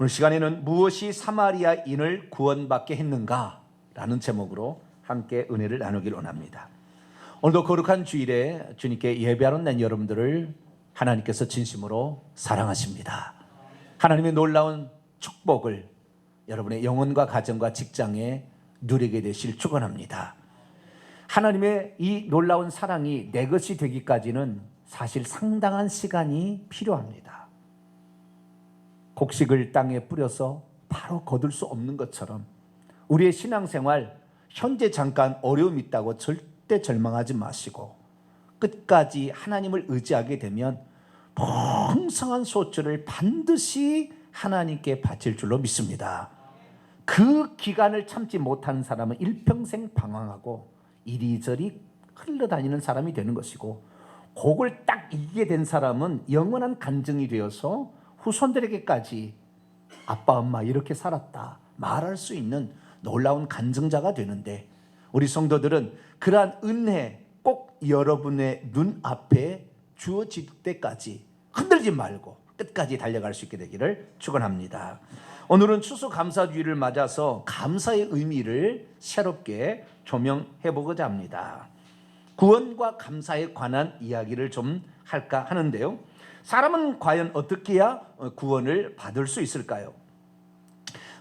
오늘 시간에는 무엇이 사마리아인을 구원받게 했는가? 라는 제목으로 함께 은혜를 나누길 원합니다. 오늘도 거룩한 주일에 주님께 예배하러 난 여러분들을 하나님께서 진심으로 사랑하십니다. 하나님의 놀라운 축복을 여러분의 영혼과 가정과 직장에 누리게 되실 축원합니다. 하나님의 이 놀라운 사랑이 내 것이 되기까지는 사실 상당한 시간이 필요합니다. 곡식을 땅에 뿌려서 바로 거둘 수 없는 것처럼 우리의 신앙생활 현재 잠깐 어려움이 있다고 절대 절망하지 마시고 끝까지 하나님을 의지하게 되면 풍성한 소출을 반드시 하나님께 바칠 줄로 믿습니다. 그 기간을 참지 못하는 사람은 일평생 방황하고 이리저리 흘러다니는 사람이 되는 것이고, 그걸 딱 이기게 된 사람은 영원한 간증이 되어서 후손들에게까지 아빠 엄마 이렇게 살았다 말할 수 있는 놀라운 간증자가 되는데, 우리 성도들은 그러한 은혜 꼭 여러분의 눈앞에 주어질 때까지 흔들지 말고 끝까지 달려갈 수 있게 되기를 축원합니다. 오늘은 추수감사주의를 맞아서 감사의 의미를 새롭게 조명해 보고자 합니다. 구원과 감사에 관한 이야기를 좀 할까 하는데요, 사람은 과연 어떻게 해야 구원을 받을 수 있을까요?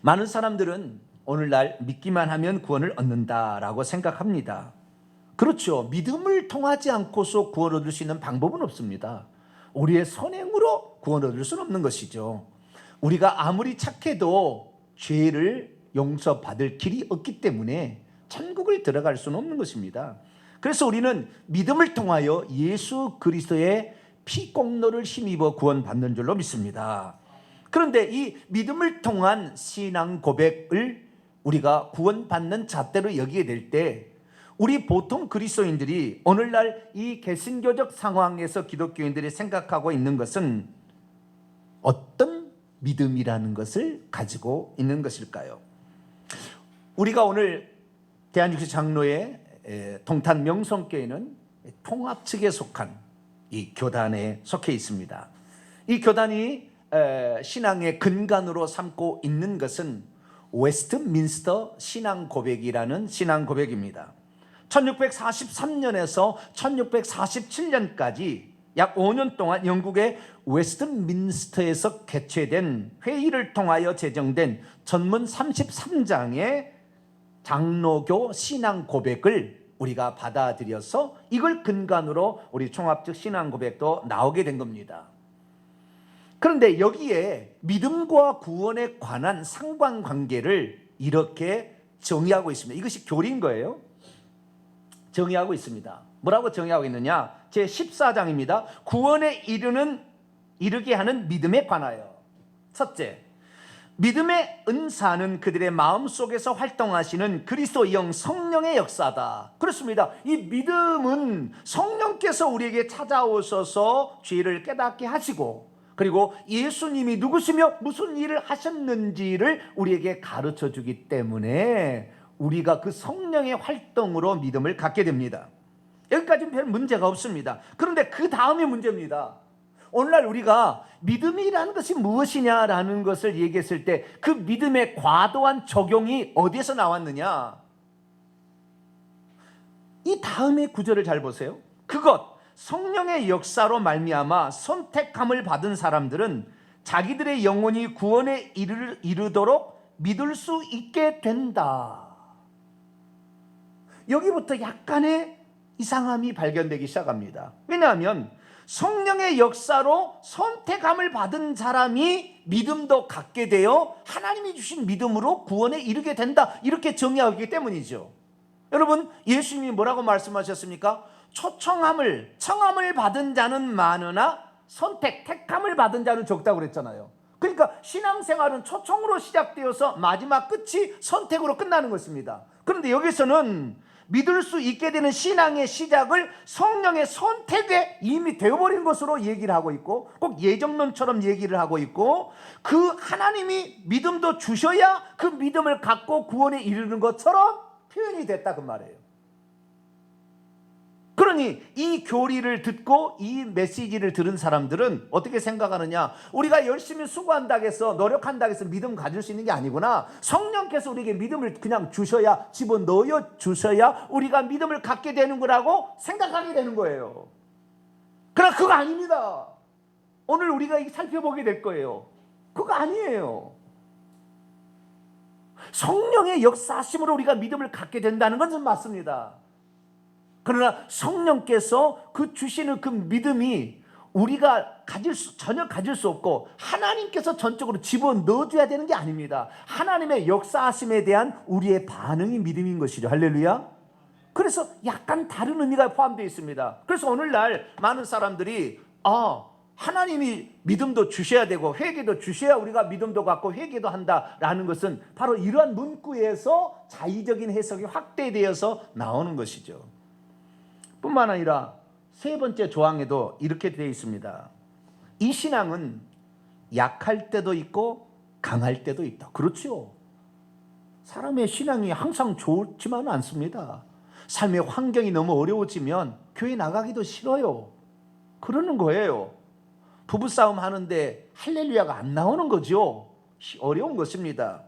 많은 사람들은 오늘날 믿기만 하면 구원을 얻는다라고 생각합니다. 그렇죠. 믿음을 통하지 않고서 구원 얻을 수 있는 방법은 없습니다. 우리의 선행으로 구원 얻을 수는 없는 것이죠. 우리가 아무리 착해도 죄를 용서받을 길이 없기 때문에 천국을 들어갈 수는 없는 것입니다. 그래서 우리는 믿음을 통하여 예수 그리스도의 피공로를 힘입어 구원받는 줄로 믿습니다. 그런데 이 믿음을 통한 신앙 고백을 우리가 구원받는 잣대로 여기게 될 때, 우리 보통 그리스도인들이 오늘날 이 개신교적 상황에서 기독교인들이 생각하고 있는 것은 어떤 믿음이라는 것을 가지고 있는 것일까요? 우리가 오늘 대한육신 장로의 동탄 명성교회는 통합 측에 속한 이 교단에 속해 있습니다. 이 교단이 신앙의 근간으로 삼고 있는 것은 웨스트민스터 신앙 고백이라는 신앙 고백입니다. 1643년에서 1647년까지 약 5년 동안 영국의 웨스트민스터에서 개최된 회의를 통하여 제정된 전문 33장의 장로교 신앙 고백을 우리가 받아들여서 이걸 근간으로 우리 총합적 신앙 고백도 나오게 된 겁니다. 그런데 여기에 믿음과 구원에 관한 상관관계를 이렇게 정의하고 있습니다. 이것이 교리인 거예요. 정의하고 있습니다. 뭐라고 정의하고 있느냐? 제14장입니다. 구원에 이르게 하는 믿음에 관하여. 첫째, 믿음의 은사는 그들의 마음속에서 활동하시는 그리스도 영 성령의 역사다. 그렇습니다. 이 믿음은 성령께서 우리에게 찾아오셔서 죄를 깨닫게 하시고, 그리고 예수님이 누구시며 무슨 일을 하셨는지를 우리에게 가르쳐 주기 때문에 우리가 그 성령의 활동으로 믿음을 갖게 됩니다. 여기까지는 별 문제가 없습니다. 그런데 그 다음이 문제입니다. 오늘날 우리가 믿음이라는 것이 무엇이냐라는 것을 얘기했을 때 그 믿음의 과도한 적용이 어디에서 나왔느냐? 이 다음의 구절을 잘 보세요. 그것 성령의 역사로 말미암아 선택함을 받은 사람들은 자기들의 영혼이 구원에 이르도록 믿을 수 있게 된다. 여기부터 약간의 이상함이 발견되기 시작합니다. 왜냐하면 성령의 역사로 선택함을 받은 사람이 믿음도 갖게 되어 하나님이 주신 믿음으로 구원에 이르게 된다, 이렇게 정의하기 때문이죠. 여러분, 예수님이 뭐라고 말씀하셨습니까? 청함을 받은 자는 많으나 택함을 받은 자는 적다고 그랬잖아요. 그러니까 신앙생활은 초청으로 시작되어서 마지막 끝이 선택으로 끝나는 것입니다. 그런데 여기서는 믿을 수 있게 되는 신앙의 시작을 성령의 선택에 이미 되어버린 것으로 얘기를 하고 있고, 꼭 예정론처럼 얘기를 하고 있고, 그 하나님이 믿음도 주셔야 그 믿음을 갖고 구원에 이르는 것처럼 표현이 됐다 그 말이에요. 그러니 이 교리를 듣고 이 메시지를 들은 사람들은 어떻게 생각하느냐? 우리가 열심히 수고한다고 해서 노력한다고 해서 믿음 가질 수 있는 게 아니구나. 성령께서 우리에게 믿음을 그냥 주셔야, 집어넣어 주셔야 우리가 믿음을 갖게 되는 거라고 생각하게 되는 거예요. 그러나 그거 아닙니다. 오늘 우리가 살펴보게 될 거예요. 그거 아니에요. 성령의 역사하심으로 우리가 믿음을 갖게 된다는 것은 맞습니다. 그러나 성령께서 그 주시는 그 믿음이 우리가 전혀 가질 수 없고 하나님께서 전적으로 집어넣어줘야 되는 게 아닙니다. 하나님의 역사하심에 대한 우리의 반응이 믿음인 것이죠. 할렐루야. 그래서 약간 다른 의미가 포함되어 있습니다. 그래서 오늘날 많은 사람들이 하나님이 믿음도 주셔야 되고 회개도 주셔야 우리가 믿음도 갖고 회개도 한다라는 것은 바로 이러한 문구에서 자의적인 해석이 확대되어서 나오는 것이죠. 뿐만 아니라 세 번째 조항에도 이렇게 되어 있습니다. 이 신앙은 약할 때도 있고 강할 때도 있다. 그렇죠. 사람의 신앙이 항상 좋지만은 않습니다. 삶의 환경이 너무 어려워지면 교회 나가기도 싫어요. 그러는 거예요. 부부싸움 하는데 할렐루야가 안 나오는 거죠. 어려운 것입니다.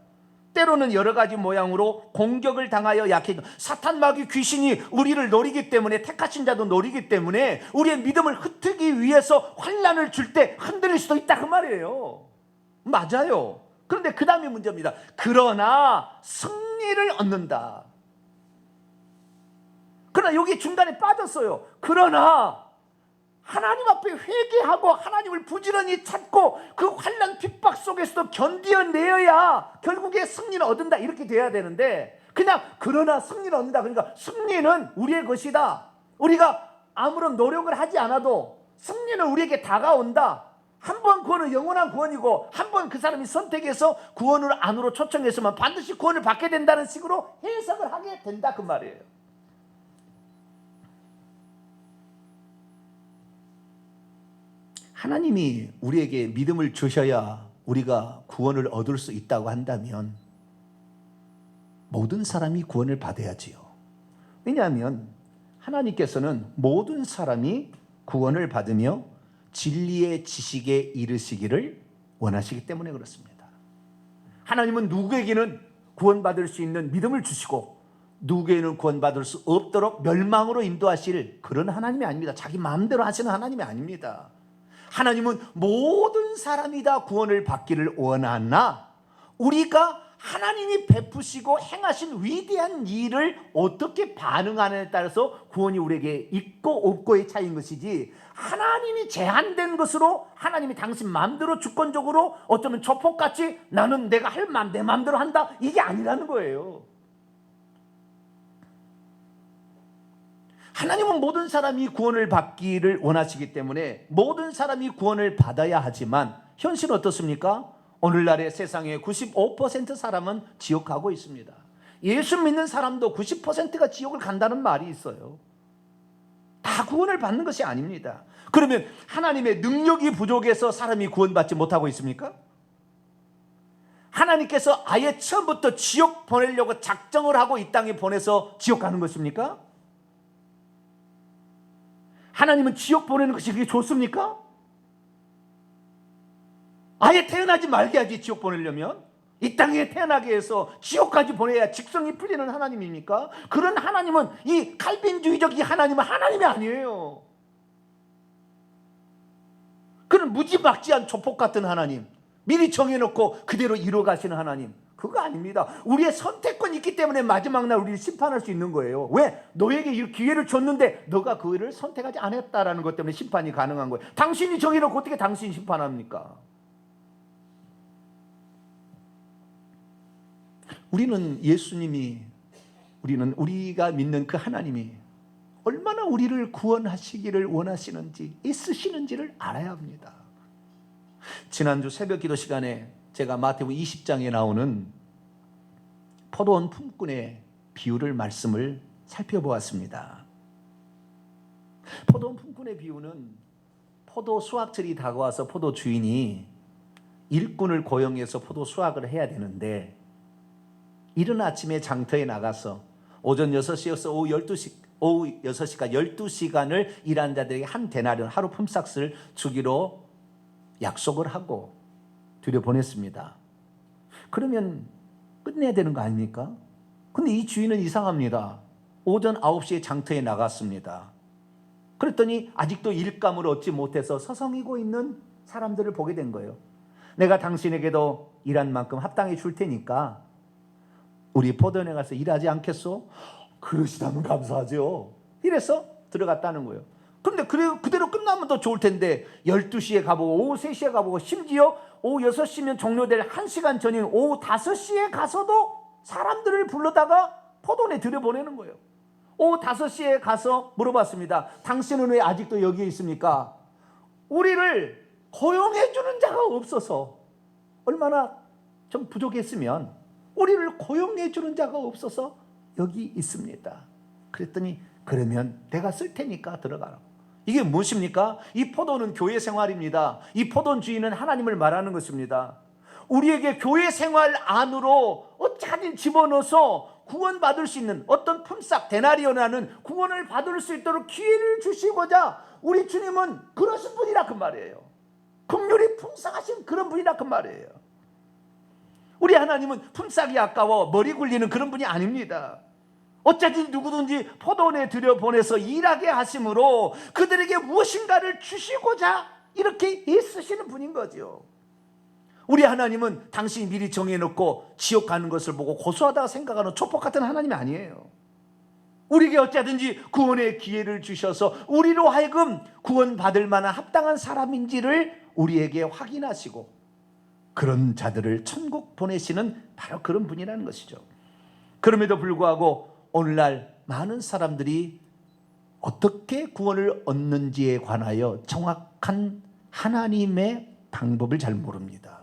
때로는 여러 가지 모양으로 공격을 당하여 약해져, 사탄 마귀 귀신이 우리를 노리기 때문에, 택하신 자도 노리기 때문에 우리의 믿음을 흩트기 위해서 환난을 줄 때 흔들릴 수도 있다 그 말이에요. 맞아요. 그런데 그 다음이 문제입니다. 그러나 승리를 얻는다. 그러나 여기 중간에 빠졌어요. 그러나 하나님 앞에 회개하고 하나님을 부지런히 찾고 그 환난 핍박 속에서도 견뎌내어야 결국에 승리를 얻는다, 이렇게 돼야 되는데 그냥 그러나 승리를 얻는다. 그러니까 승리는 우리의 것이다. 우리가 아무런 노력을 하지 않아도 승리는 우리에게 다가온다. 한 번 구원은 영원한 구원이고 한 번 그 사람이 선택해서 구원을 안으로 초청했으면 반드시 구원을 받게 된다는 식으로 해석을 하게 된다 그 말이에요. 하나님이 우리에게 믿음을 주셔야 우리가 구원을 얻을 수 있다고 한다면 모든 사람이 구원을 받아야지요. 왜냐하면 하나님께서는 모든 사람이 구원을 받으며 진리의 지식에 이르시기를 원하시기 때문에 그렇습니다. 하나님은 누구에게는 구원받을 수 있는 믿음을 주시고 누구에게는 구원받을 수 없도록 멸망으로 인도하실 그런 하나님이 아닙니다. 자기 마음대로 하시는 하나님이 아닙니다. 하나님은 모든 사람이 다 구원을 받기를 원하나 우리가 하나님이 베푸시고 행하신 위대한 일을 어떻게 반응하느냐에 따라서 구원이 우리에게 있고 없고의 차이인 것이지, 하나님이 제한된 것으로 하나님이 당신 마음대로 주권적으로 어쩌면 조폭같이 나는 내가 내 마음대로 한다, 이게 아니라는 거예요. 하나님은 모든 사람이 구원을 받기를 원하시기 때문에 모든 사람이 구원을 받아야 하지만 현실은 어떻습니까? 오늘날의 세상의 95% 사람은 지옥 가고 있습니다. 예수 믿는 사람도 90%가 지옥을 간다는 말이 있어요. 다 구원을 받는 것이 아닙니다. 그러면 하나님의 능력이 부족해서 사람이 구원받지 못하고 있습니까? 하나님께서 아예 처음부터 지옥 보내려고 작정을 하고 이 땅에 보내서 지옥 가는 것입니까? 하나님은 지옥 보내는 것이 그게 좋습니까? 아예 태어나지 말게 하지. 지옥 보내려면 이 땅에 태어나게 해서 지옥까지 보내야 직성이 풀리는 하나님입니까? 그런 하나님은, 이 칼빈주의적 이 하나님은 하나님이 아니에요. 그런 무지막지한 조폭 같은 하나님, 미리 정해놓고 그대로 이루어가시는 하나님, 그거 아닙니다. 우리의 선택권이 있기 때문에 마지막 날 우리를 심판할 수 있는 거예요. 왜? 너에게 이 기회를 줬는데 너가 그를 선택하지 않았다라는 것 때문에 심판이 가능한 거예요. 당신이 정해놓고 어떻게 당신이 심판합니까? 우리가 믿는 그 하나님이 얼마나 우리를 구원하시기를 원하시는지, 있으시는지를 알아야 합니다. 지난주 새벽 기도 시간에 제가 마태복음 20장에 나오는 포도원 품꾼의 비유를 말씀을 살펴보았습니다. 포도원 품꾼의 비유는 포도 수확철이 다가와서 포도 주인이 일꾼을 고용해서 포도 수확을 해야 되는데 이른 아침에 장터에 나가서 오전 6시에서 오후 12시 오후 6시간 12시간을 일한 자들에게 한 데나리온 하루 품삯을 주기로 약속을 하고 들여보냈습니다. 그러면 끝내야 되는 거 아닙니까? 근데 이 주인은 이상합니다. 오전 9시에 장터에 나갔습니다. 그랬더니 아직도 일감을 얻지 못해서 서성이고 있는 사람들을 보게 된 거예요. 내가 당신에게도 일한 만큼 합당히 줄 테니까 우리 포도원에 가서 일하지 않겠소? 그러시다면 감사하죠. 이래서 들어갔다는 거예요. 그런데 그대로 끝나면 더 좋을 텐데 12시에 가보고 오후 3시에 가보고 심지어 오후 6시면 종료될 1시간 전인 오후 5시에 가서도 사람들을 불러다가 포도원에 들여보내는 거예요. 오후 5시에 가서 물어봤습니다. 당신은 왜 아직도 여기에 있습니까? 우리를 고용해주는 자가 없어서, 얼마나 좀 부족했으면 우리를 고용해주는 자가 없어서 여기 있습니다. 그랬더니 그러면 내가 쓸 테니까 들어가라고. 이게 무엇입니까? 이 포도는 교회 생활입니다. 이 포도원 주인은 하나님을 말하는 것입니다. 우리에게 교회 생활 안으로 어찌하든 집어넣어서 구원받을 수 있는 어떤 품삯 데나리온이라는 구원을 받을 수 있도록 기회를 주시고자 우리 주님은 그러신 분이라 그 말이에요. 긍휼이 풍성하신 그런 분이라 그 말이에요. 우리 하나님은 품삯이 아까워 머리 굴리는 그런 분이 아닙니다. 어쨌든 누구든지 포도원에 들여보내서 일하게 하심으로 그들에게 무엇인가를 주시고자 이렇게 애쓰시는 분인 거죠. 우리 하나님은 당신이 미리 정해놓고 지옥 가는 것을 보고 고소하다고 생각하는 촉법 같은 하나님이 아니에요. 우리에게 어찌하든지 구원의 기회를 주셔서 우리로 하여금 구원받을 만한 합당한 사람인지를 우리에게 확인하시고 그런 자들을 천국 보내시는 바로 그런 분이라는 것이죠. 그럼에도 불구하고 오늘날 많은 사람들이 어떻게 구원을 얻는지에 관하여 정확한 하나님의 방법을 잘 모릅니다.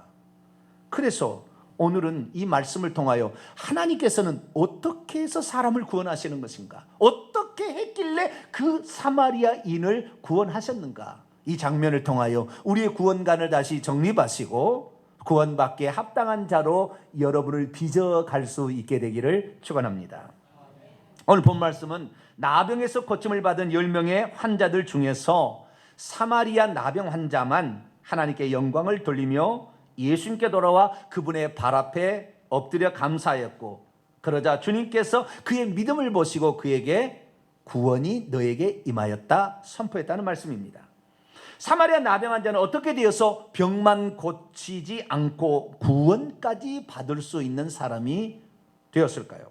그래서 오늘은 이 말씀을 통하여 하나님께서는 어떻게 해서 사람을 구원하시는 것인가? 어떻게 했길래 그 사마리아인을 구원하셨는가? 이 장면을 통하여 우리의 구원관을 다시 정립하시고 구원받기에 합당한 자로 여러분을 빚어갈 수 있게 되기를 축원합니다. 오늘 본 말씀은 나병에서 고침을 받은 10명의 환자들 중에서 사마리아 나병 환자만 하나님께 영광을 돌리며 예수님께 돌아와 그분의 발 앞에 엎드려 감사하였고, 그러자 주님께서 그의 믿음을 보시고 그에게 구원이 너에게 임하였다 선포했다는 말씀입니다. 사마리아 나병 환자는 어떻게 되어서 병만 고치지 않고 구원까지 받을 수 있는 사람이 되었을까요?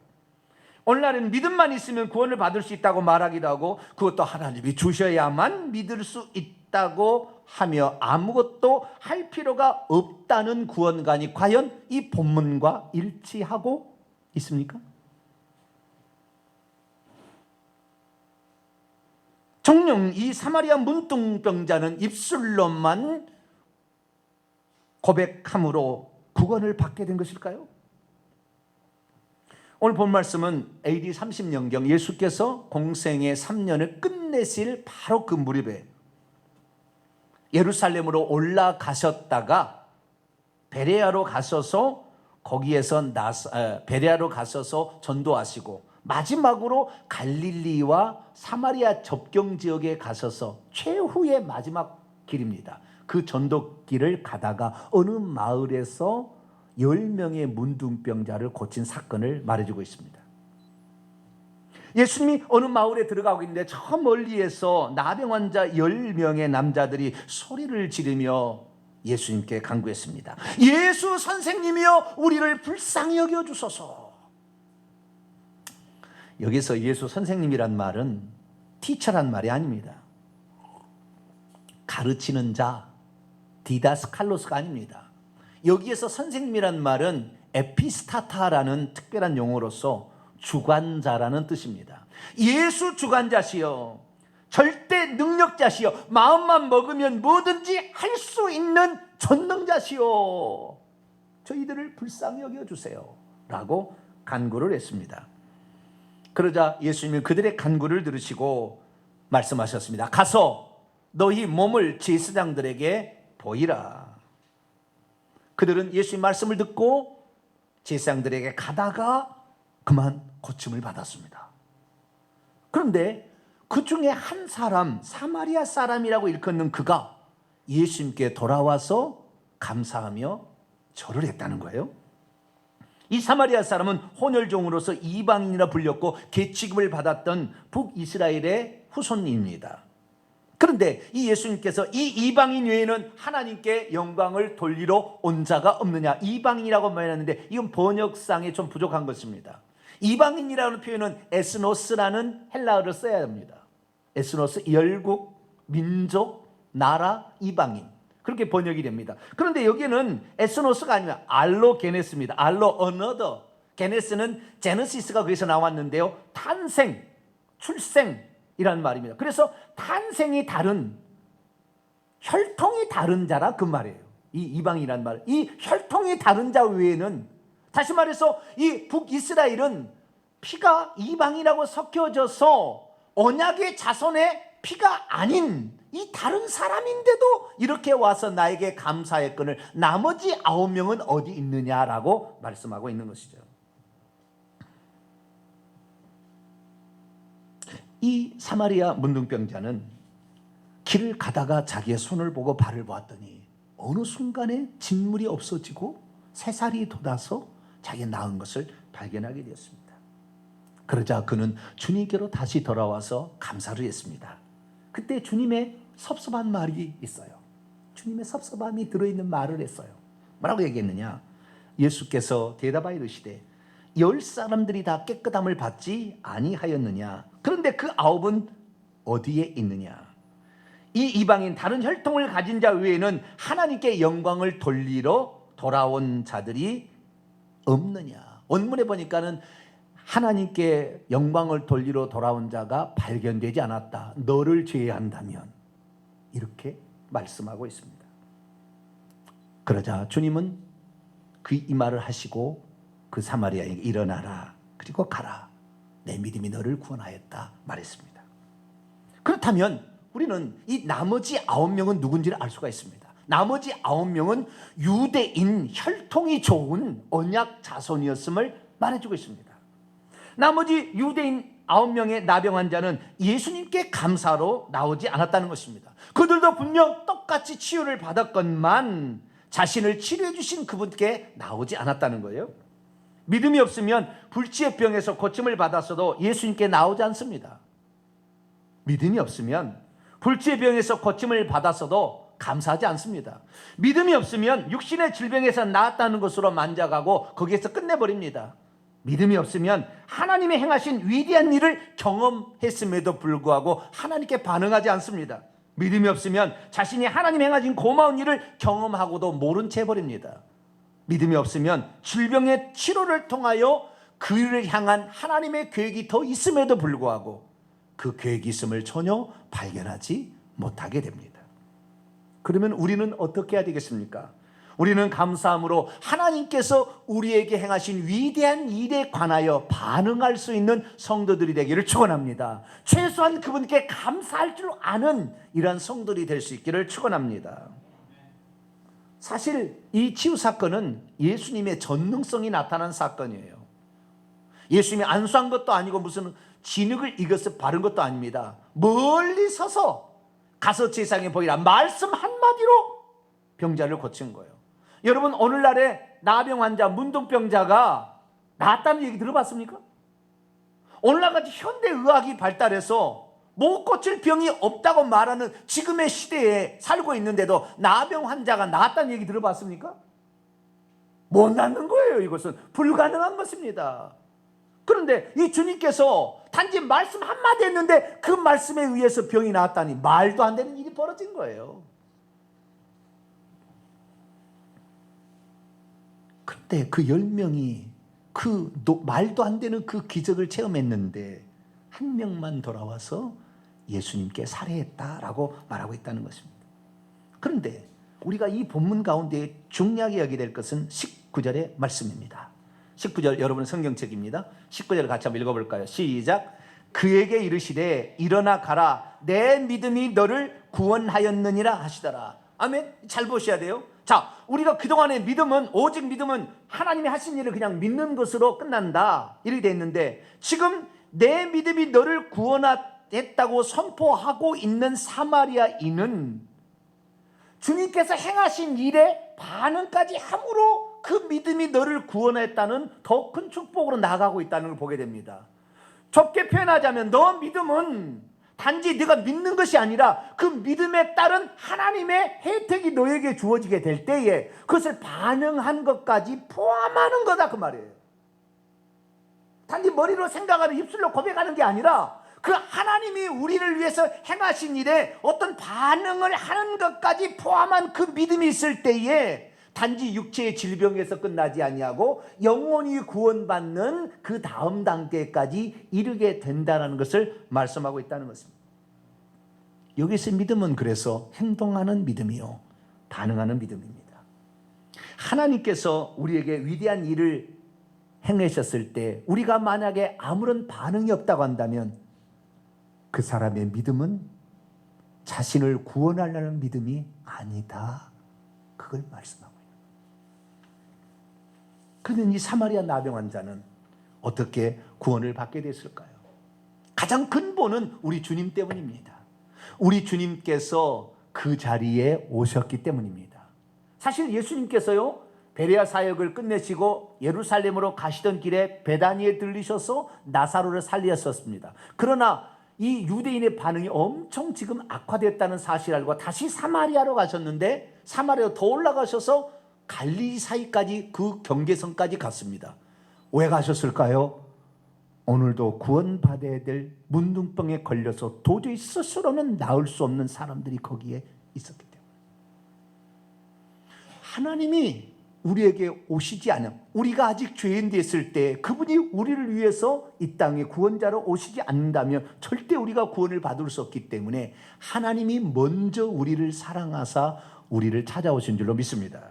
오늘날에는 믿음만 있으면 구원을 받을 수 있다고 말하기도 하고 그것도 하나님이 주셔야만 믿을 수 있다고 하며 아무것도 할 필요가 없다는 구원관이 과연 이 본문과 일치하고 있습니까? 정녕 이 사마리아 문둥병자는 입술로만 고백함으로 구원을 받게 된 것일까요? 오늘 본 말씀은 AD 30년경 예수께서 공생의 3년을 끝내실 바로 그 무렵에 예루살렘으로 올라가셨다가 베레아로 가셔서 거기에서 베레아로 가셔서 전도하시고 마지막으로 갈릴리와 사마리아 접경 지역에 가셔서 최후의 마지막 길입니다. 그 전도길을 가다가 어느 마을에서 10명의 문둥병자를 고친 사건을 말해주고 있습니다. 예수님이 어느 마을에 들어가고 있는데 저 멀리에서 나병 환자 10명의 남자들이 소리를 지르며 예수님께 간구했습니다. 예수 선생님이여 우리를 불쌍히 여겨주소서. 여기서 예수 선생님이란 말은 티처란 말이 아닙니다. 가르치는 자, 디다스칼로스가 아닙니다. 여기에서 선생님이란 말은 에피스타타라는 특별한 용어로서 주관자라는 뜻입니다. 예수 주관자시여, 절대 능력자시여, 마음만 먹으면 뭐든지 할 수 있는 전능자시여, 저희들을 불쌍히 여겨주세요 라고 간구를 했습니다. 그러자 예수님이 그들의 간구를 들으시고 말씀하셨습니다. 가서 너희 몸을 제사장들에게 보이라. 그들은 예수님 말씀을 듣고 제사장들에게 가다가 그만 고침을 받았습니다. 그런데 그 중에 한 사람, 사마리아 사람이라고 일컫는 그가 예수님께 돌아와서 감사하며 절을 했다는 거예요. 이 사마리아 사람은 혼혈종으로서 이방인이라 불렸고 계취급을 받았던 북이스라엘의 후손입니다. 그런데 이 예수님께서 이 이방인 외에는 하나님께 영광을 돌리러 온 자가 없느냐, 이방인이라고 말했는데 이건 번역상에 좀 부족한 것입니다. 이방인이라는 표현은 에스노스라는 헬라어를 써야 합니다. 에스노스, 열국, 민족, 나라, 이방인, 그렇게 번역이 됩니다. 그런데 여기는 에스노스가 아니라 알로게네스입니다. 알로 another, 게네스는 제네시스가 거기서 나왔는데요, 탄생, 출생이라는 말입니다. 그래서 탄생이 다른, 혈통이 다른 자라 그 말이에요. 이 이방이라는 말, 이 혈통이 다른 자 외에는, 다시 말해서 이 북이스라엘은 피가 이방이라고 섞여져서 언약의 자손의 피가 아닌 이 다른 사람인데도 이렇게 와서 나에게 감사했거늘 나머지 9명은 어디 있느냐라고 말씀하고 있는 것이죠. 이 사마리아 문둥병자는 길을 가다가 자기의 손을 보고 발을 보았더니 어느 순간에 진물이 없어지고 새살이 돋아서 자기가 나은 것을 발견하게 되었습니다. 그러자 그는 주님께로 다시 돌아와서 감사를 했습니다. 그때 주님의 섭섭한 말이 있어요. 주님의 섭섭함이 들어있는 말을 했어요. 뭐라고 얘기했느냐? 예수께서 대답하여 이르시되 10사람들이 다 깨끗함을 받지 아니하였느냐? 그런데 그 9은 어디에 있느냐? 이 이방인 다른 혈통을 가진 자 외에는 하나님께 영광을 돌리러 돌아온 자들이 없느냐? 원문에 보니까는 하나님께 영광을 돌리러 돌아온 자가 발견되지 않았다. 너를 제외한다면, 이렇게 말씀하고 있습니다. 그러자 주님은 이 말을 하시고 그 사마리아에게 일어나라, 그리고 가라, 내 믿음이 너를 구원하였다 말했습니다. 그렇다면 우리는 이 나머지 9명은 누군지를 알 수가 있습니다. 나머지 9명은 유대인 혈통이 좋은 언약 자손이었음을 말해주고 있습니다. 나머지 유대인 9명의 나병 환자는 예수님께 감사로 나오지 않았다는 것입니다. 그들도 분명 똑같이 치유를 받았건만 자신을 치료해 주신 그분께 나오지 않았다는 거예요. 믿음이 없으면 불치의 병에서 고침을 받았어도 예수님께 나오지 않습니다. 믿음이 없으면 불치의 병에서 고침을 받았어도 감사하지 않습니다. 믿음이 없으면 육신의 질병에서 나았다는 것으로 만족하고 거기에서 끝내버립니다. 믿음이 없으면 하나님의 행하신 위대한 일을 경험했음에도 불구하고 하나님께 반응하지 않습니다. 믿음이 없으면 자신이 하나님이 행하신 고마운 일을 경험하고도 모른 채 해버립니다. 믿음이 없으면 질병의 치료를 통하여 그를 향한 하나님의 계획이 더 있음에도 불구하고 그 계획이 있음을 전혀 발견하지 못하게 됩니다. 그러면 우리는 어떻게 해야 되겠습니까? 우리는 감사함으로 하나님께서 우리에게 행하신 위대한 일에 관하여 반응할 수 있는 성도들이 되기를 축원합니다. 최소한 그분께 감사할 줄 아는 이러한 성도들이 될 수 있기를 축원합니다. 사실 이 치유 사건은 예수님의 전능성이 나타난 사건이에요. 예수님이 안수한 것도 아니고 무슨 진흙을 이것을 바른 것도 아닙니다. 멀리 서서 가서 세상에 보이라 말씀 한마디로 병자를 고친 거예요. 여러분, 오늘날의 나병 환자, 문둥병자가 낫다는 얘기 들어봤습니까? 오늘날같이 현대의학이 발달해서 못 고칠 병이 없다고 말하는 지금의 시대에 살고 있는데도 나병 환자가 낫다는 얘기 들어봤습니까? 못 낫는 거예요. 이것은 불가능한 것입니다. 그런데 이 주님께서 단지 말씀 한마디 했는데 그 말씀에 의해서 병이 나았다니 말도 안 되는 일이 벌어진 거예요. 그때 그 10명이 그 말도 안 되는 그 기적을 체험했는데 한 명만 돌아와서 예수님께 살해했다라고 말하고 있다는 것입니다. 그런데 우리가 이 본문 가운데 중요하게 여기게 될 것은 19절의 말씀입니다. 19절 여러분 성경책입니다. 19절 같이 한번 읽어볼까요? 시작. 그에게 이르시되 일어나 가라 내 믿음이 너를 구원하였느니라 하시더라. 아멘. 잘 보셔야 돼요. 자, 우리가 그동안의 믿음은 오직 믿음은 하나님이 하신 일을 그냥 믿는 것으로 끝난다 이렇게 돼 있는데 지금 내 믿음이 너를 구원했다고 선포하고 있는 사마리아인은 주님께서 행하신 일에 반응까지 함으로 그 믿음이 너를 구원했다는 더 큰 축복으로 나아가고 있다는 걸 보게 됩니다. 좁게 표현하자면 너 믿음은 단지 네가 믿는 것이 아니라 그 믿음에 따른 하나님의 혜택이 너에게 주어지게 될 때에 그것을 반응한 것까지 포함하는 거다 그 말이에요. 단지 머리로 생각하는 입술로 고백하는 게 아니라 그 하나님이 우리를 위해서 행하신 일에 어떤 반응을 하는 것까지 포함한 그 믿음이 있을 때에 단지 육체의 질병에서 끝나지 아니하고 영원히 구원받는 그 다음 단계까지 이르게 된다는 것을 말씀하고 있다는 것입니다. 여기서 믿음은 그래서 행동하는 믿음이요, 반응하는 믿음입니다. 하나님께서 우리에게 위대한 일을 행하셨을 때 우리가 만약에 아무런 반응이 없다고 한다면 그 사람의 믿음은 자신을 구원하려는 믿음이 아니다, 그걸 말씀하고 있습니다. 그러면 이 사마리아 나병 환자는 어떻게 구원을 받게 됐을까요? 가장 근본은 우리 주님 때문입니다. 우리 주님께서 그 자리에 오셨기 때문입니다. 사실 예수님께서요, 베레아 사역을 끝내시고 예루살렘으로 가시던 길에 베다니에 들리셔서 나사로를 살리셨습니다. 그러나 이 유대인의 반응이 엄청 지금 악화됐다는 사실을 알고 다시 사마리아로 가셨는데, 사마리아로 더 올라가셔서 갈릴리 사이까지, 그 경계선까지 갔습니다. 왜 가셨을까요? 오늘도 구원받아야 될 문둥병에 걸려서 도저히 스스로는 나을 수 없는 사람들이 거기에 있었기 때문에, 하나님이 우리에게 오시지 않음, 우리가 아직 죄인 됐을 때 그분이 우리를 위해서 이 땅에 구원자로 오시지 않는다면 절대 우리가 구원을 받을 수 없기 때문에 하나님이 먼저 우리를 사랑하사 우리를 찾아오신 줄로 믿습니다.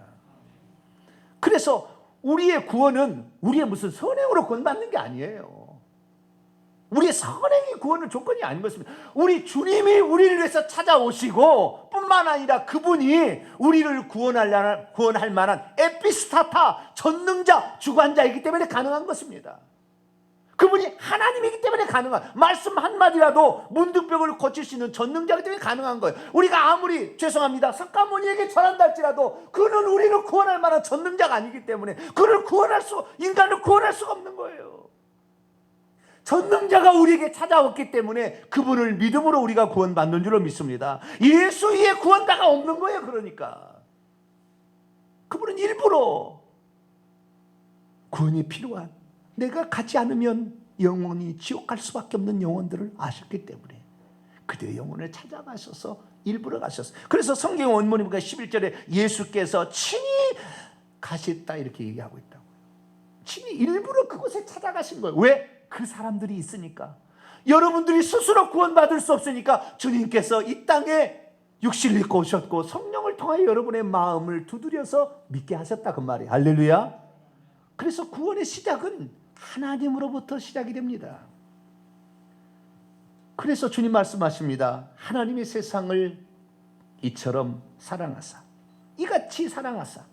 그래서 우리의 구원은 우리의 무슨 선행으로 구원받는 게 아니에요. 우리의 선행이 구원의 조건이 아닌 것입니다. 우리 주님이 우리를 위해서 찾아오시고 뿐만 아니라 그분이 우리를 구원할 만한 에피스타타, 전능자, 주관자이기 때문에 가능한 것입니다. 그분이 하나님이기 때문에 가능한, 말씀 한마디라도 문둥병을 고칠 수 있는 전능자이기 때문에 가능한 거예요. 우리가 아무리 죄송합니다 석가모니에게 절한다 할지라도 그는 우리를 구원할 만한 전능자가 아니기 때문에 인간을 구원할 수가 없는 거예요. 전능자가 우리에게 찾아왔기 때문에 그분을 믿음으로 우리가 구원받는 줄로 믿습니다. 예수 위에 구원자가 없는 거예요. 그러니까 그분은 일부러 구원이 필요한, 내가 가지 않으면 영원히 지옥 갈 수밖에 없는 영혼들을 아셨기 때문에 그들의 영혼을 찾아가셔서 일부러 가셨어요. 그래서 성경 원문이 보니까 11절에 예수께서 친히 가셨다 이렇게 얘기하고 있다고요. 친히 일부러 그곳에 찾아가신 거예요. 왜? 그 사람들이 있으니까. 여러분들이 스스로 구원받을 수 없으니까 주님께서 이 땅에 육신을 입고 오셨고 성령을 통하여 여러분의 마음을 두드려서 믿게 하셨다 그 말이에요. 할렐루야. 그래서 구원의 시작은 하나님으로부터 시작이 됩니다. 그래서 주님 말씀하십니다. 하나님의 세상을 이처럼 사랑하사, 이같이 사랑하사,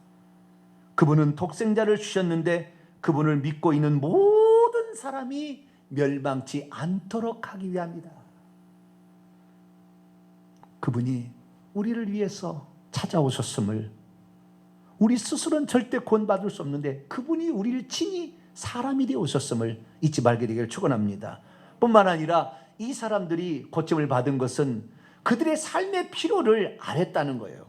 그분은 독생자를 주셨는데 그분을 믿고 있는 모든 사람이 멸망치 않도록 하기 위함이다. 그분이 우리를 위해서 찾아오셨음을, 우리 스스로는 절대 구원받을 수 없는데 그분이 우리를 친히 사람이 되어 오셨음을 잊지 말게 되기를 축원합니다. 뿐만 아니라 이 사람들이 고침을 받은 것은 그들의 삶의 필요를 알았다는 거예요.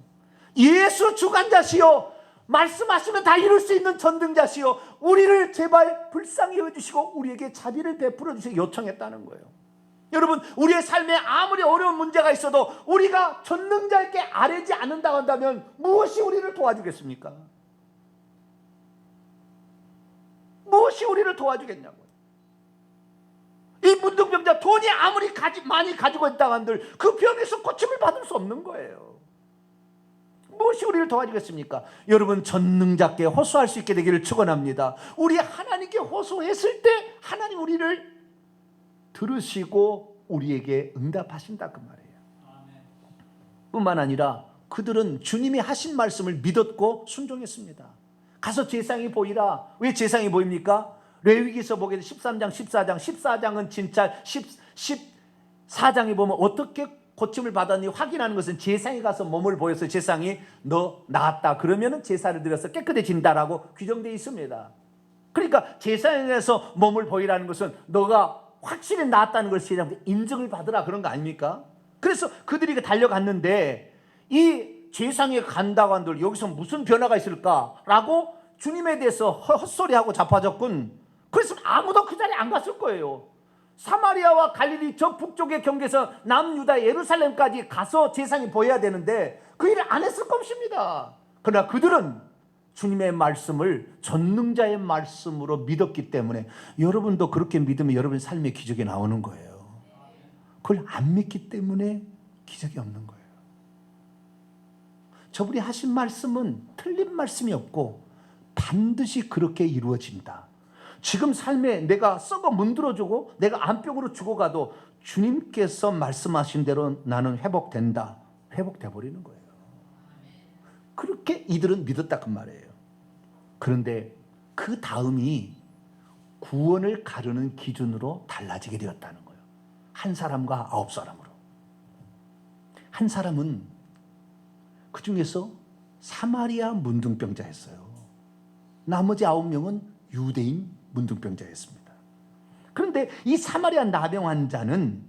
예수 주관자시요, 말씀하시면 다 이룰 수 있는 전능자시요, 우리를 제발 불쌍히 여겨주시고 우리에게 자비를 베풀어 주시고 요청했다는 거예요. 여러분, 우리의 삶에 아무리 어려운 문제가 있어도 우리가 전능자에게 아뢰지 않는다고 한다면 무엇이 우리를 도와주겠습니까? 무엇이 우리를 도와주겠냐고요. 이 문둥병자 돈이 아무리 많이 가지고 있다고 한들 그 병에서 고침을 받을 수 없는 거예요. 무엇이 우리를 도와주겠습니까? 여러분, 전능자께 호소할 수 있게 되기를 축원합니다. 우리 하나님께 호소했을 때 하나님 우리를 들으시고 우리에게 응답하신다 그 말이에요. 뿐만 아니라 그들은 주님이 하신 말씀을 믿었고 순종했습니다. 가서 제상이 보이라. 왜 제상이 보입니까? 레위기서 보게 되면 13장, 14장, 14장은 진짜 14장에 보면 어떻게 고침을 받았니 확인하는 것은 제사에 가서 몸을 보여서 제사장이 너 나았다 그러면은 제사를 드려서 깨끗해진다라고 규정되어 있습니다. 그러니까 제사장에서 몸을 보이라는 것은 너가 확실히 나았다는 걸 제사장한테 인정을 받으라 그런 거 아닙니까? 그래서 그들이 달려갔는데 이 제사장에 간다고 한들 여기서 무슨 변화가 있을까라고 주님에 대해서 헛소리하고 자빠졌군. 그래서 아무도 그 자리에 안 갔을 거예요. 사마리아와 갈릴리 저 북쪽의 경계에서 남유다 예루살렘까지 가서 제사장이 보여야 되는데 그 일을 안 했을 것입니다. 그러나 그들은 주님의 말씀을 전능자의 말씀으로 믿었기 때문에 여러분도 그렇게 믿으면 여러분 삶의 기적이 나오는 거예요. 그걸 안 믿기 때문에 기적이 없는 거예요. 저분이 하신 말씀은 틀린 말씀이 없고 반드시 그렇게 이루어진다. 지금 삶에 내가 썩어 문드러지고 내가 암병으로 죽어가도 주님께서 말씀하신 대로 나는 회복된다. 회복돼 버리는 거예요. 그렇게 이들은 믿었다 그 말이에요. 그런데 그 다음이 구원을 가르는 기준으로 달라지게 되었다는 거예요. 한 사람과 9사람으로. 한 사람은 그 중에서 사마리아 문둥병자였어요. 나머지 9명은 유대인 문둥병자였습니다. 그런데 이 사마리아 나병 환자는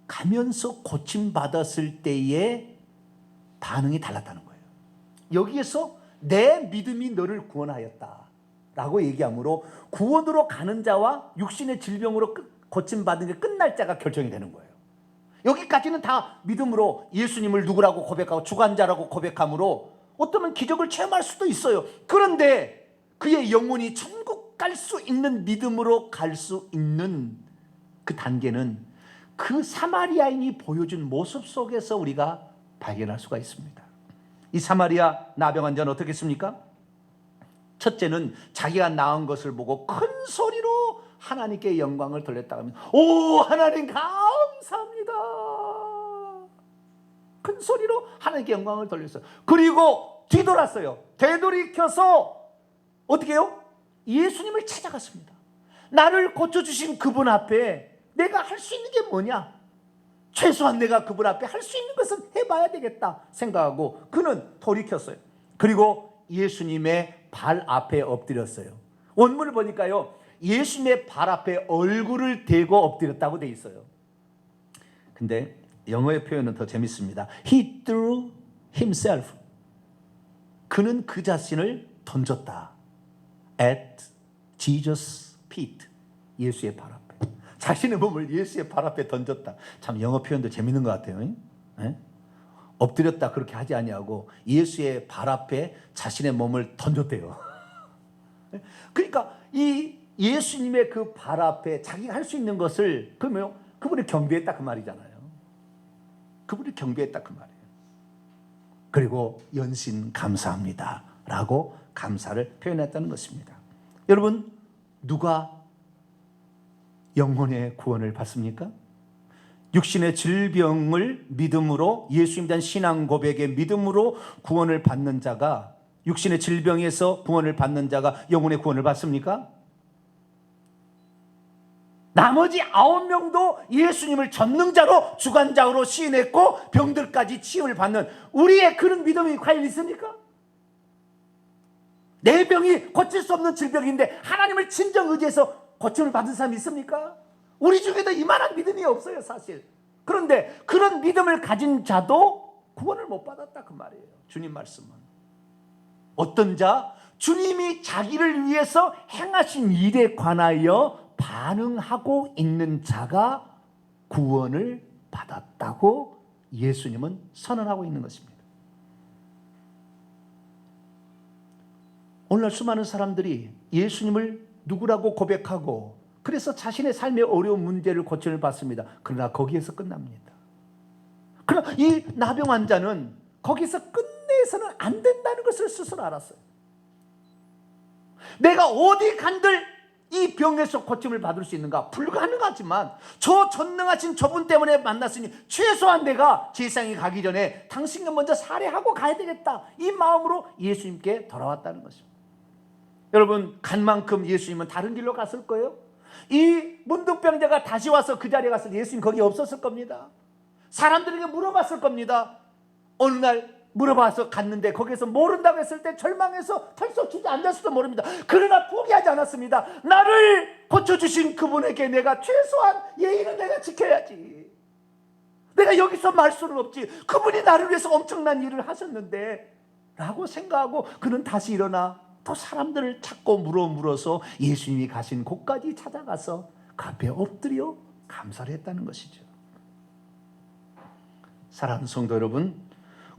가면서 고침받았을 때의 반응이 달랐다는 거예요. 여기에서 내 믿음이 너를 구원하였다 라고 얘기하므로 구원으로 가는 자와 육신의 질병으로 고침받은 게 끝날 자가 결정이 되는 거예요. 여기까지는 다 믿음으로 예수님을 누구라고 고백하고 주관자라고 고백함으로 어쩌면 기적을 체험할 수도 있어요. 그런데 그의 영혼이 천국 갈 수 있는 믿음으로 갈 수 있는 그 단계는 그 사마리아인이 보여준 모습 속에서 우리가 발견할 수가 있습니다. 이 사마리아 나병 환자는 어떻게 했습니까? 첫째는 자기가 나은 것을 보고 큰 소리로 하나님께 영광을 돌렸다고 하면 오 하나님 감사합니다. 큰 소리로 하나님께 영광을 돌렸어요. 그리고 뒤돌았어요. 되돌이켜서 어떻게 해요? 예수님을 찾아갔습니다. 나를 고쳐주신 그분 앞에 내가 할 수 있는 게 뭐냐? 최소한 내가 그분 앞에 할 수 있는 것은 해봐야 되겠다 생각하고 그는 돌이켰어요. 그리고 예수님의 발 앞에 엎드렸어요. 원문을 보니까요, 예수님의 발 앞에 얼굴을 대고 엎드렸다고 돼 있어요. 근데 영어의 표현은 더 재밌습니다. He threw himself. 그는 그 자신을 던졌다. At Jesus' feet. 예수의 발 앞에. 자신의 몸을 예수의 발 앞에 던졌다. 참 영어 표현도 재밌는 것 같아요. 네? 엎드렸다 그렇게 하지 아니하고 예수의 발 앞에 자신의 몸을 던졌대요. 그러니까 이 예수님의 그 발 앞에 자기가 할 수 있는 것을 그러면 그분을 경배했다 그 말이잖아요. 그분을 경배했다 그 말이에요. 그리고 연신 감사합니다 라고 감사를 표현했다는 것입니다. 여러분 누가 영혼의 구원을 받습니까? 육신의 질병을 믿음으로 예수님에 대한 신앙 고백의 믿음으로 구원을 받는 자가 육신의 질병에서 구원을 받는 자가 영혼의 구원을 받습니까? 나머지 9명도 예수님을 전능자로 주관자로 시인했고 병들까지 치유를 받는 우리의 그런 믿음이 과연 있습니까? 내 병이 고칠 수 없는 질병인데 하나님을 진정 의지해서 고침을 받은 사람이 있습니까? 우리 중에도 이만한 믿음이 없어요 사실. 그런데 그런 믿음을 가진 자도 구원을 못 받았다 그 말이에요. 주님 말씀은 어떤 자? 주님이 자기를 위해서 행하신 일에 관하여 반응하고 있는 자가 구원을 받았다고 예수님은 선언하고 있는 것입니다. 오늘날 수많은 사람들이 예수님을 누구라고 고백하고 그래서 자신의 삶의 어려운 문제를 고침을 받습니다. 그러나 거기에서 끝납니다. 그러나 이 나병 환자는 거기서 끝내서는 안 된다는 것을 스스로 알았어요. 내가 어디 간들 이 병에서 고침을 받을 수 있는가? 불가능하지만 저 전능하신 저분 때문에 만났으니 최소한 내가 제사장에 가기 전에 당신과 먼저 살해하고 가야 되겠다. 이 마음으로 예수님께 돌아왔다는 것입니다. 여러분, 간 만큼 예수님은 다른 길로 갔을 거예요. 이 문둥병자가 다시 와서 그 자리에 갔을 때 예수님 거기 없었을 겁니다. 사람들에게 물어봤을 겁니다. 어느 날 물어봐서 갔는데 거기서 모른다고 했을 때 절망해서 털썩 주저앉았을지도 모릅니다. 그러나 포기하지 않았습니다. 나를 고쳐주신 그분에게 내가 최소한 예의는 내가 지켜야지. 내가 여기서 말 수는 없지. 그분이 나를 위해서 엄청난 일을 하셨는데 라고 생각하고 그는 다시 일어나 또 사람들을 찾고 물어서 예수님이 가신 곳까지 찾아가서 그 앞에 엎드려 감사를 했다는 것이죠. 사랑하는 성도 여러분,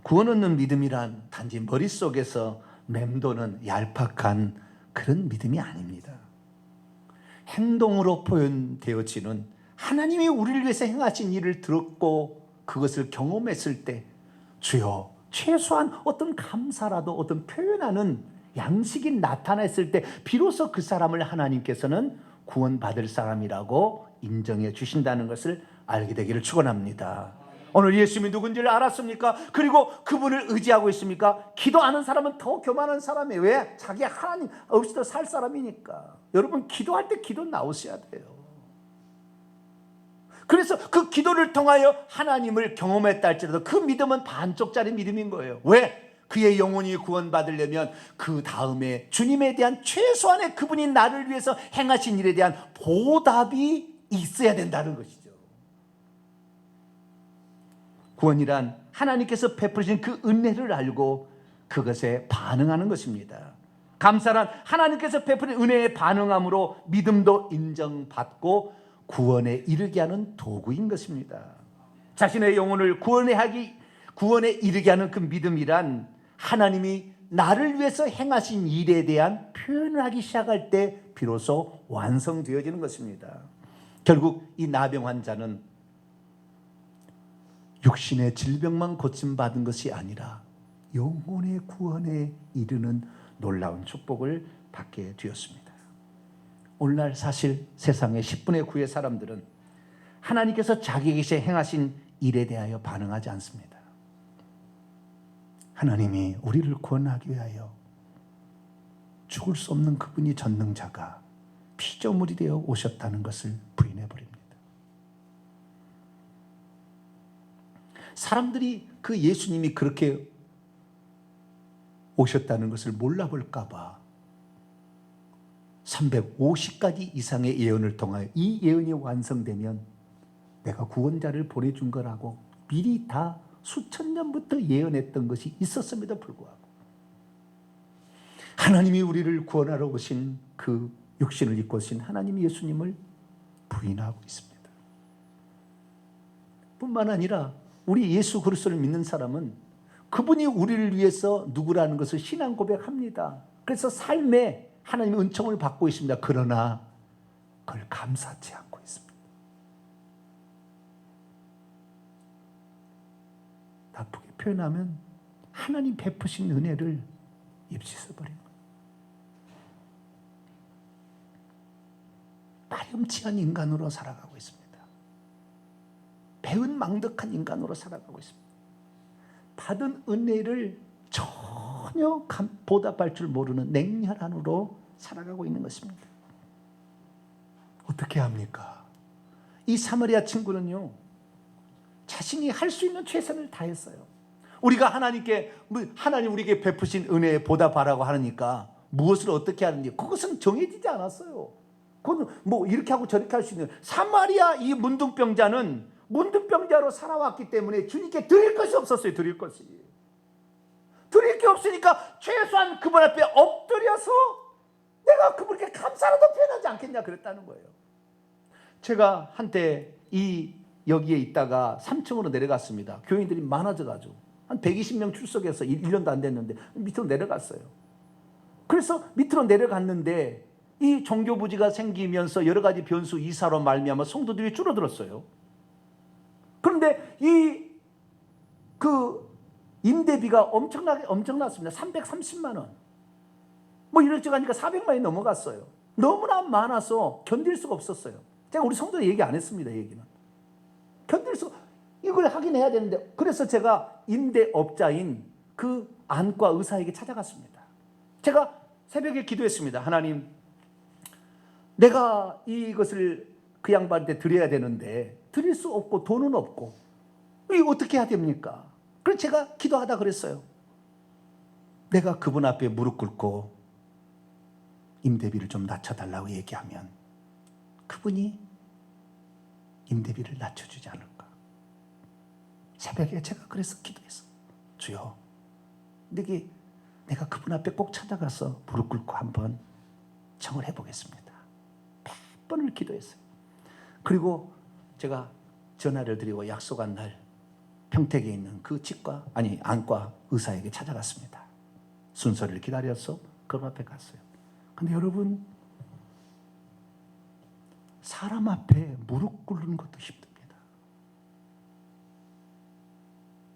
구원 얻는 믿음이란 단지 머릿속에서 맴도는 얄팍한 그런 믿음이 아닙니다. 행동으로 표현되어지는 하나님이 우리를 위해서 행하신 일을 들었고 그것을 경험했을 때 주여 최소한 어떤 감사라도 어떤 표현하는 양식이 나타났을 때 비로소 그 사람을 하나님께서는 구원받을 사람이라고 인정해 주신다는 것을 알게 되기를 축원합니다. 오늘 예수님이 누군지를 알았습니까? 그리고 그분을 의지하고 있습니까? 기도 안 하는 사람은 더 교만한 사람이에요. 왜? 자기 하나님 없이도 살 사람이니까. 여러분, 기도할 때 기도 나오셔야 돼요. 그래서 그 기도를 통하여 하나님을 경험했다 할지라도 그 믿음은 반쪽짜리 믿음인 거예요. 왜? 그의 영혼이 구원받으려면 그 다음에 주님에 대한 최소한의 그분이 나를 위해서 행하신 일에 대한 보답이 있어야 된다는 것이죠. 구원이란 하나님께서 베푸신 그 은혜를 알고 그것에 반응하는 것입니다. 감사란 하나님께서 베푸는 은혜에 반응함으로 믿음도 인정받고 구원에 이르게 하는 도구인 것입니다. 자신의 영혼을 구원에 이르게 하는 그 믿음이란 하나님이 나를 위해서 행하신 일에 대한 표현을 하기 시작할 때 비로소 완성되어지는 것입니다. 결국 이 나병 환자는 육신의 질병만 고침받은 것이 아니라 영혼의 구원에 이르는 놀라운 축복을 받게 되었습니다. 오늘날 사실 세상의 10분의 9의 사람들은 하나님께서 자기에게 행하신 일에 대하여 반응하지 않습니다. 하나님이 우리를 구원하기 위하여 죽을 수 없는 그분이 전능자가 피조물이 되어 오셨다는 것을 부인해버립니다. 사람들이 그 예수님이 그렇게 오셨다는 것을 몰라볼까 봐 350가지 이상의 예언을 통하여 이 예언이 완성되면 내가 구원자를 보내준 거라고 미리 다 수천 년부터 예언했던 것이 있었음에도 불구하고 하나님이 우리를 구원하러 오신 그 육신을 입고 오신 하나님 예수님을 부인하고 있습니다. 뿐만 아니라 우리 예수 그리스도를 믿는 사람은 그분이 우리를 위해서 누구라는 것을 신앙 고백합니다. 그래서 삶에 하나님의 은총을 받고 있습니다. 그러나 그걸 감사치 않고 있습니다. 나쁘게 표현하면 하나님 베푸신 은혜를 입시 써버린 거예요. 파렴치한 인간으로 살아가고 있습니다. 배은망덕한 인간으로 살아가고 있습니다. 받은 은혜를 전혀 보답할 줄 모르는 냉혈한으로 살아가고 있는 것입니다. 어떻게 합니까? 이 사마리아 친구는요, 자신이 할 수 있는 최선을 다했어요. 우리가 하나님 우리에게 베푸신 은혜에 보답하라고 하니까 무엇을 어떻게 하는지 그것은 정해지지 않았어요. 그건 뭐 이렇게 하고 저렇게 할 수 있는, 사마리아 이 문둥병자는 문둥병자로 살아왔기 때문에 주님께 드릴 것이 없었어요. 드릴 게 없으니까 최소한 그분 앞에 엎드려서 내가 그분께 감사라도 표현하지 않겠냐 그랬다는 거예요. 제가 한때 여기에 있다가 3층으로 내려갔습니다. 교인들이 많아져가지고 한 120명 출석해서 1년도 안 됐는데 밑으로 내려갔어요. 그래서 밑으로 내려갔는데 이 종교부지가 생기면서 여러 가지 변수 이사로 말미암아 성도들이 줄어들었어요. 그런데 그 임대비가 엄청났습니다. 330만 원. 뭐 이럴지 가니까 400만 원이 넘어갔어요. 너무나 많아서 견딜 수가 없었어요. 제가 우리 성도들 얘기 안 했습니다. 얘기는. 견딜 수, 이걸 하긴 해야 되는데, 그래서 제가 임대업자인 그 안과 의사에게 찾아갔습니다. 제가 새벽에 기도했습니다. 하나님, 내가 이것을 그 양반한테 드려야 되는데 드릴 수 없고 돈은 없고 이거 어떻게 해야 됩니까? 그래서 제가 기도하다 그랬어요. 내가 그분 앞에 무릎 꿇고 임대비를 좀 낮춰달라고 얘기하면 그분이 임대비를 낮춰주지 않을까. 새벽에 제가 그래서 기도했어. 주여, 내가 그분 앞에 꼭 찾아가서 무릎 꿇고 한번 청을 해보겠습니다. 100번을 기도했어요. 그리고 제가 전화를 드리고 약속한 날 평택에 있는 그 안과 의사에게 찾아갔습니다. 순서를 기다려서 그 앞에 갔어요. 근데 여러분, 사람 앞에 무릎 꿇는 것도 힘듭니다.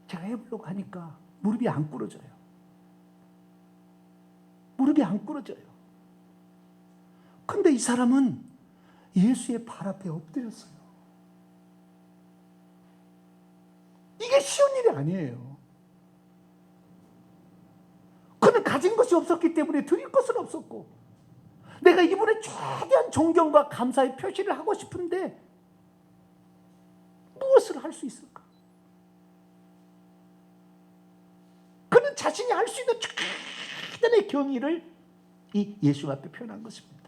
제가 해보려고 하니까 무릎이 안 꿇어져요. 무릎이 안 꿇어져요. 근데 이 사람은 예수의 발 앞에 엎드렸어요. 이게 쉬운 일이 아니에요. 그는 가진 것이 없었기 때문에 드릴 것은 없었고, 내가 이분의 최대한 존경과 감사의 표시를 하고 싶은데 무엇을 할 수 있을까? 그는 자신이 할 수 있는 최대한의 경의를 이 예수 앞에 표현한 것입니다.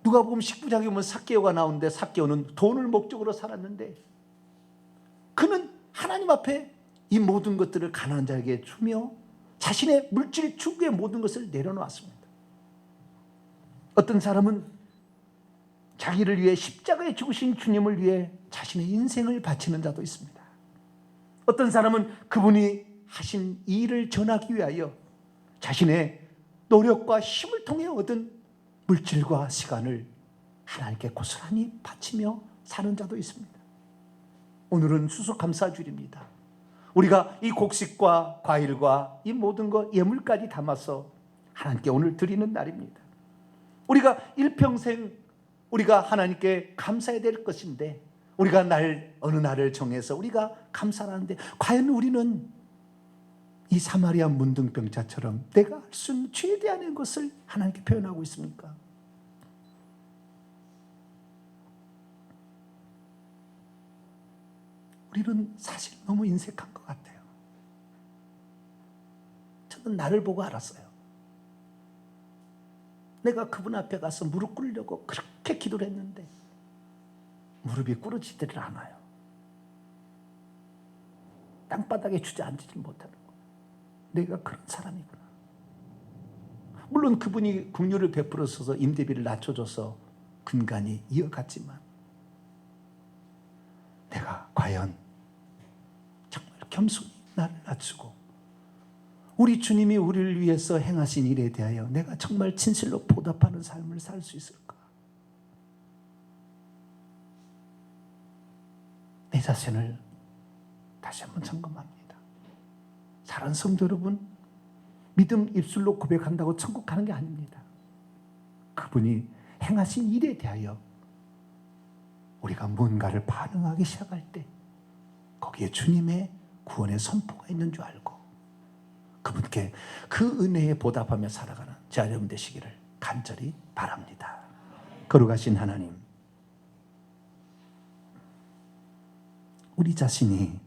누가복음 19장에 보면 삭개오가 나오는데, 삭개오는 돈을 목적으로 살았는데 그는 하나님 앞에 이 모든 것들을 가난한 자에게 주며 자신의 물질 추구의 모든 것을 내려놓았습니다. 어떤 사람은 자기를 위해 십자가에 죽으신 주님을 위해 자신의 인생을 바치는 자도 있습니다. 어떤 사람은 그분이 하신 일을 전하기 위하여 자신의 노력과 힘을 통해 얻은 물질과 시간을 하나님께 고스란히 바치며 사는 자도 있습니다. 오늘은 수수감사주일입니다. 우리가 이 곡식과 과일과 이 모든 것 예물까지 담아서 하나님께 오늘 드리는 날입니다. 우리가 일평생 우리가 하나님께 감사해야 될 것인데, 우리가 어느 날을 정해서 우리가 감사를 하는데, 과연 우리는 이 사마리아 문둥병자처럼 내가 할 수 있는 최대한의 것을 하나님께 표현하고 있습니까? 우리는 사실 너무 인색한 것 같아요. 저는 나를 보고 알았어요. 내가 그분 앞에 가서 무릎 꿇으려고 그렇게 기도를 했는데 무릎이 꿇어지지를 않아요. 땅바닥에 주저앉지 못하는 거. 내가 그런 사람이구나. 물론 그분이 긍휼을 베풀어서 임대비를 낮춰줘서 근간이 이어갔지만, 내가 과연 정말 겸손히 나를 낮추고 우리 주님이 우리를 위해서 행하신 일에 대하여 내가 정말 진실로 보답하는 삶을 살 수 있을까? 내 자신을 다시 한번 점검합니다. 사랑하는 성도 여러분, 믿음 입술로 고백한다고 천국 가는 게 아닙니다. 그분이 행하신 일에 대하여 우리가 뭔가를 반응하기 시작할 때 거기에 주님의 구원의 선포가 있는 줄 알고 그분께 그 은혜에 보답하며 살아가는 저와 여러분 되시기를 간절히 바랍니다. 거룩하신 하나님, 우리 자신이